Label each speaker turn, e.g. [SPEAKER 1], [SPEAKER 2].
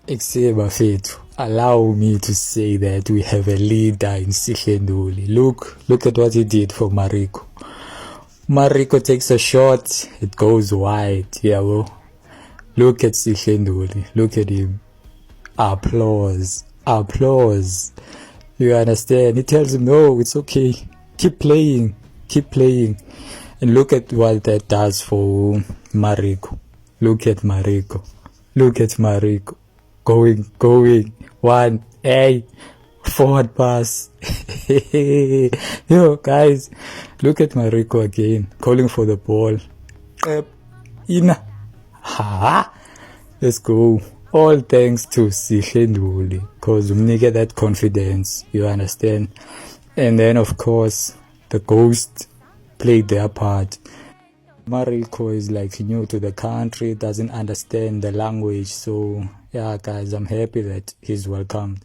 [SPEAKER 1] Ekseba fethu, allow me to say that we have a leader in Sihle Nduli. Look at what he did for Mariko. Mariko takes a shot, it goes wide. Yeah, well, look at Sihle Nduli. Look at him. Applause. Applause. You understand? He tells him, no, it's okay. Keep playing. Keep playing. And look at what that does for Mariko. Look at Mariko. Look at Mariko. Going. One. Hey. Forward pass. Yo, guys. Look at Mariko again. Calling for the ball. Ina. Ha. Let's go. All thanks to Sihle Nduli, because we get that confidence, you understand. And then of course the ghost played their part. Mariko is like new to the country, doesn't understand the language, so yeah guys, I'm happy that he's welcomed.